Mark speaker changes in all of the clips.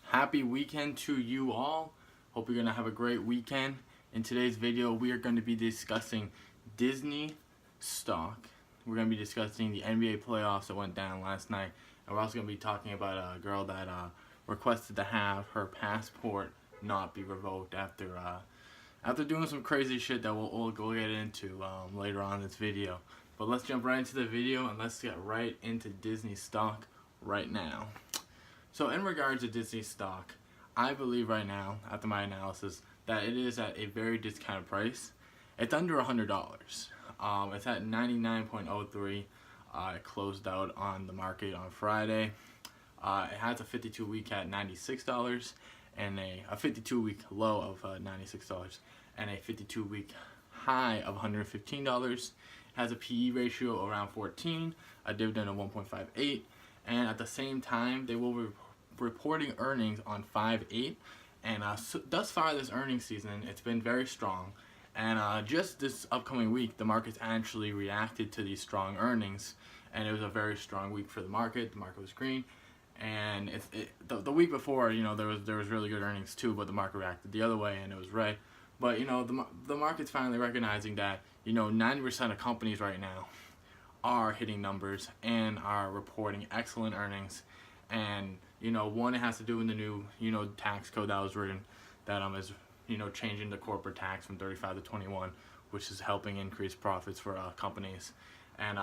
Speaker 1: Happy weekend to you all. Hope you're gonna have a great weekend. In today's video, we are going to be discussing Disney stock. We're going to be discussing the NBA playoffs that went down last night, and we're also going to be talking about a girl that requested to have her passport not be revoked after doing some crazy shit that we'll get into later on in this video. But let's jump right into the video and let's get right into Disney stock right now. So in regards to Disney stock, I believe right now, after my analysis, that it is at a very discounted price. It's under $100. It's at 99.03. It closed out on the market on Friday. It has a 52-week at $96 and a 52-week low of $96 and a 52-week high of $115. It has a PE ratio around 14, a dividend of 1.58, and at the same time, they will be reporting earnings on 5/8. And so thus far this earnings season, it's been very strong. And just this upcoming week, the market's actually reacted to these strong earnings. And it was a very strong week for the market. The market was green. And the week before, there was really good earnings too, but the market reacted the other way and it was red. But the market's finally recognizing that 90% of companies right now are hitting numbers and are reporting excellent earnings. And one, it has to do with the new tax code that was written that is changing the corporate tax from 35 to 21, which is helping increase profits for companies. And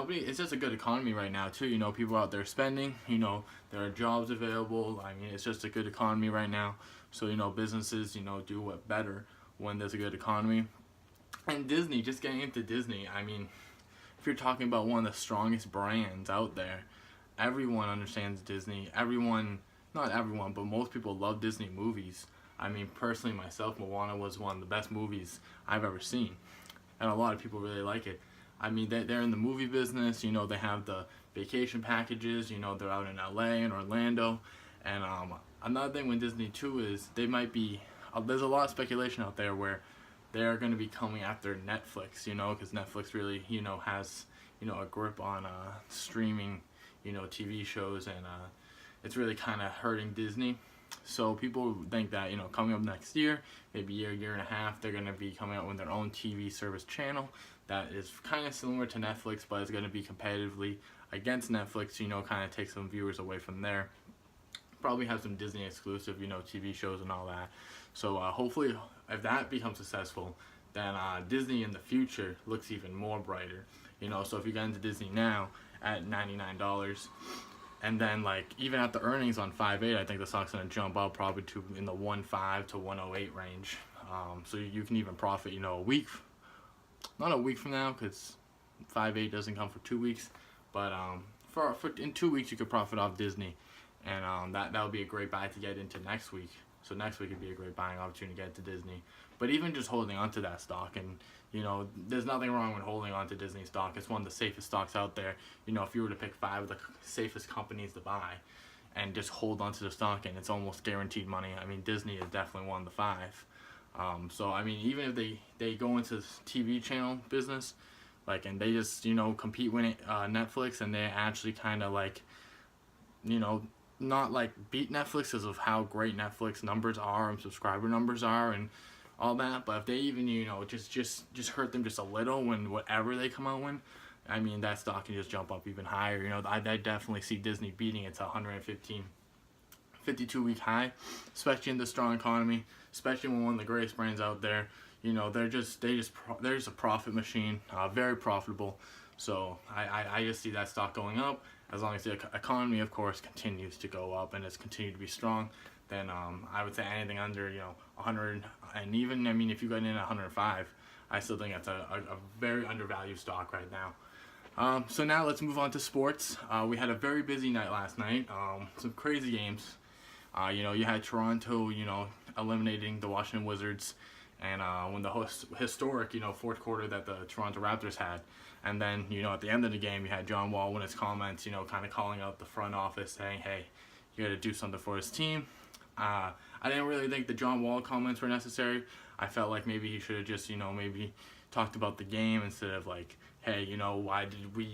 Speaker 1: it's just a good economy right now too. People out there spending. There are jobs available. I mean, it's just a good economy right now. So businesses do better when there's a good economy. And Disney, just getting into Disney, I mean, if you're talking about one of the strongest brands out there, everyone understands Disney. Not everyone, but most people love Disney movies. I mean, personally, myself, Moana was one of the best movies I've ever seen. And a lot of people really like it. I mean, they're in the movie business. They have the vacation packages. They're out in LA and Orlando. And another thing with Disney, too, is they might be... there's a lot of speculation out there where they're going to be coming after Netflix, because Netflix really, has, a grip on streaming TV shows, and it's really kind of hurting Disney. So people think that coming up next year, maybe year and a half, they're going to be coming out with their own TV service channel that is kind of similar to Netflix, but it's going to be competitively against Netflix, kind of take some viewers away from there. Probably have some Disney exclusive TV shows and all that. So hopefully, if that becomes successful, then Disney in the future looks even more brighter. So if you get into Disney now at $99, and then even at the earnings on 5/8, I think the stock's gonna jump up probably to in the 105 to 108 range. So you can even profit a week, not a week from now, because 5/8 doesn't come for 2 weeks, but for in 2 weeks you could profit off Disney, and that would be a great buy to get into next week. So next week would be a great buying opportunity to get to Disney. But even just holding on to that stock, and there's nothing wrong with holding on to Disney stock. It's one of the safest stocks out there. If you were to pick 5 of the safest companies to buy and just hold on to the stock, and it's almost guaranteed money. I mean, Disney is definitely one of the 5. So I mean, even if they go into this TV channel business, and they just compete with Netflix, and they actually kind of not beat Netflix because of how great Netflix numbers are and subscriber numbers are and all that, but if they even just hurt them just a little when whatever they come out with, I mean, that stock can just jump up even higher. I definitely see Disney beating its 52-week high, especially in the strong economy, especially when one of the greatest brands out there. They're just a profit machine, very profitable. So I just see that stock going up as long as the economy, of course, continues to go up and it's continued to be strong. Then I would say anything under 100, and even if you got in at 105, I still think that's a very undervalued stock right now. So now let's move on to sports. We had a very busy night last night. Some crazy games. You had Toronto, eliminating the Washington Wizards, and when the historic, fourth quarter that the Toronto Raptors had. And then, at the end of the game, you had John Wall in his comments, kind of calling out the front office, saying, hey, you got to do something for his team. I didn't really think the John Wall comments were necessary. I felt like maybe he should have just, maybe talked about the game instead of hey, why did we,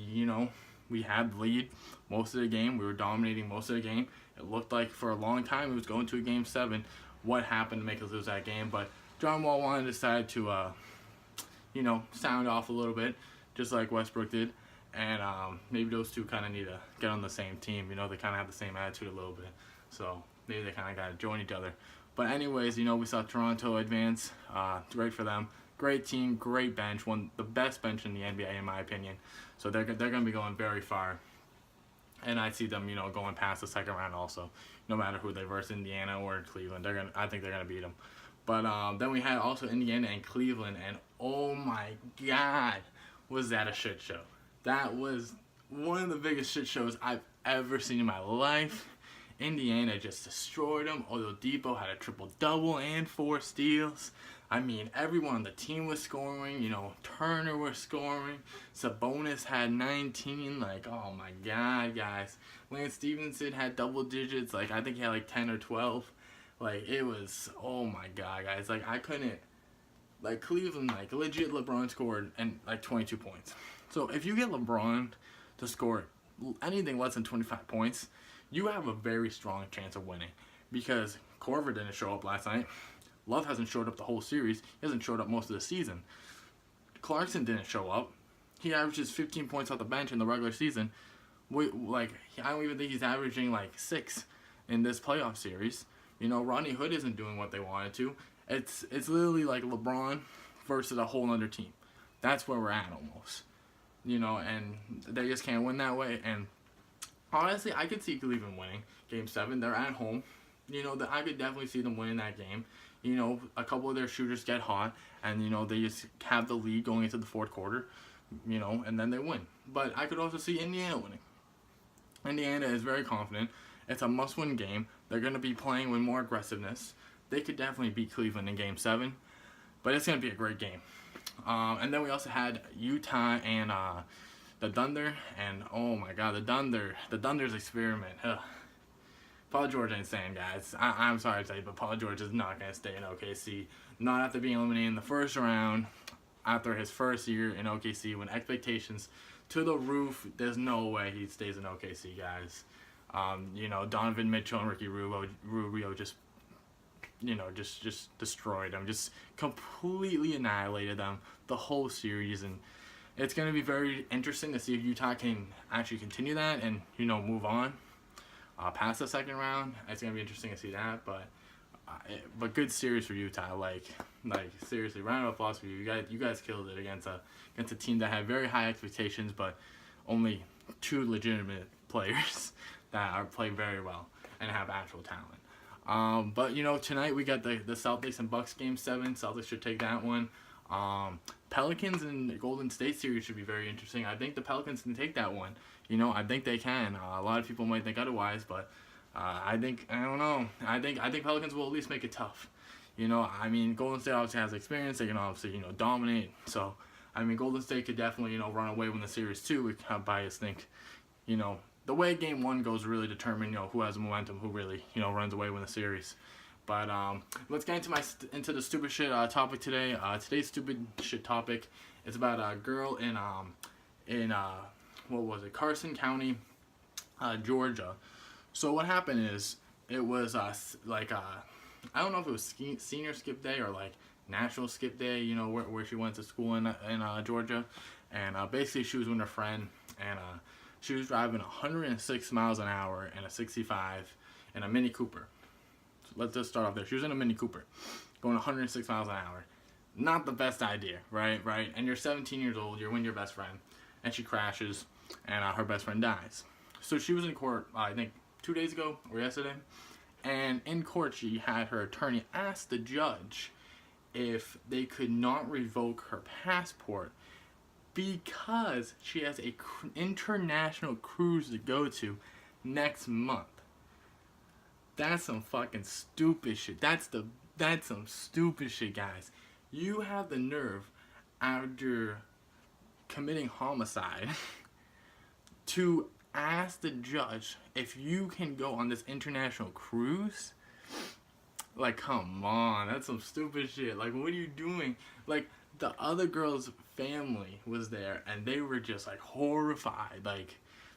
Speaker 1: we had the lead most of the game. We were dominating most of the game, It looked like for a long time it was going to a Game 7. What happened to make us lose that game? But John Wall wanted to decide to, sound off a little bit, just like Westbrook did. And maybe those two kind of need to get on the same team. They kind of have the same attitude a little bit. So maybe they kind of got to join each other. But anyways, we saw Toronto advance. Great for them. Great team, great bench. One the best bench in the NBA in my opinion. So they're going to be going very far. And I see them, going past the second round also. No matter who they verse, Indiana or Cleveland, I think they're going to beat them. But then we had also Indiana and Cleveland, and oh my God, was that a shit show. That was one of the biggest shit shows I've ever seen in my life. Indiana just destroyed them. Oladipo had a triple-double and 4 steals. I mean, everyone on the team was scoring. Turner was scoring. Sabonis had 19. Oh my God, guys. Lance Stevenson had double digits. I think he had 10 or 12. It was, oh my God, guys. I couldn't, Cleveland, legit LeBron scored and 22 points. So if you get LeBron to score anything less than 25 points, you have a very strong chance of winning. Because Korver didn't show up last night. Love hasn't showed up the whole series. He hasn't showed up most of the season. Clarkson didn't show up. He averages 15 points off the bench in the regular season. I don't even think he's averaging 6 in this playoff series. Rodney Hood isn't doing what they wanted to. It's literally like LeBron versus a whole other team. That's where we're at almost. And they just can't win that way. And honestly, I could see Cleveland winning Game 7. They're at home. I could definitely see them winning that game. A couple of their shooters get hot, and, they just have the lead going into the fourth quarter, and then they win. But I could also see Indiana winning. Indiana is very confident. It's a must-win game. They're going to be playing with more aggressiveness. They could definitely beat Cleveland in Game 7, but it's going to be a great game. And then we also had Utah and the Thunder, and oh my God, the Thunder's experiment. Ugh. Paul George ain't staying, guys. I'm sorry to tell you, but Paul George is not going to stay in OKC. Not after being eliminated in the first round, after his first year in OKC, when expectations to the roof, there's no way he stays in OKC, guys. Donovan Mitchell and Ricky Rubio just destroyed them, just completely annihilated them the whole series, and it's going to be very interesting to see if Utah can actually continue that and move on past the second round. It's going to be interesting to see that, but good series for Utah. Seriously, round of applause for you. You guys killed it against a team that had very high expectations, but only 2 legitimate players that are playing very well and have actual talent. But tonight we got the Celtics and Bucks Game 7. Celtics should take that one. Pelicans and Golden State series should be very interesting. I think the Pelicans can take that one. I think they can. A lot of people might think otherwise, but I don't know. I think Pelicans will at least make it tough. Golden State obviously has experience. They can obviously dominate. So Golden State could definitely run away with the series too. We have bias think. The way Game 1 goes really determine who has the momentum, who really runs away with the series. But let's get into the stupid shit topic today. Today's stupid shit topic is about a girl in what was it, Carson County, Georgia. So what happened is it was I don't know if it was senior skip day or national skip day. Where she went to school in Georgia, and basically she was with her friend, and she was driving 106 miles an hour in a 65 in a Mini Cooper. So let's just start off there. She was in a Mini Cooper going 106 miles an hour. Not the best idea, right? And you're 17 years old, you're with your best friend, and she crashes, and her best friend dies. So she was in court, I think 2 days ago or yesterday, and in court she had her attorney ask the judge if they could not revoke her passport because she has a international cruise to go to next month. That's some fucking stupid shit. That's some stupid shit, guys. You have the nerve after committing homicide to ask the judge if you can go on this international cruise? Come on, that's some stupid shit. What are you doing? The other girl's family was there, and they were just horrified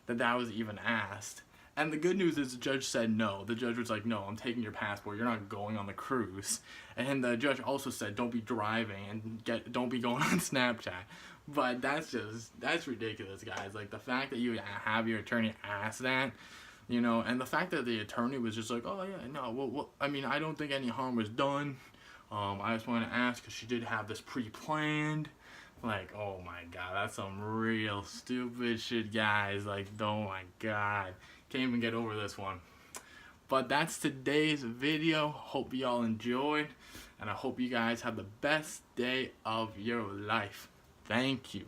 Speaker 1: that was even asked. And the good news is the judge said no. The judge was like, no, I'm taking your passport. You're not going on the cruise. And the judge also said, don't be driving and don't be going on Snapchat. But that's ridiculous, guys. Like, the fact that you have your attorney ask that, you know, and the fact that the attorney was just like, oh, yeah, no, well, I mean, I don't think any harm was done. I just want to ask because she did have this pre-planned. Like, oh my god, that's some real stupid shit, guys. Like, oh my god. Can't even get over this one. But that's today's video. Hope you all enjoyed. And I hope you guys have the best day of your life. Thank you.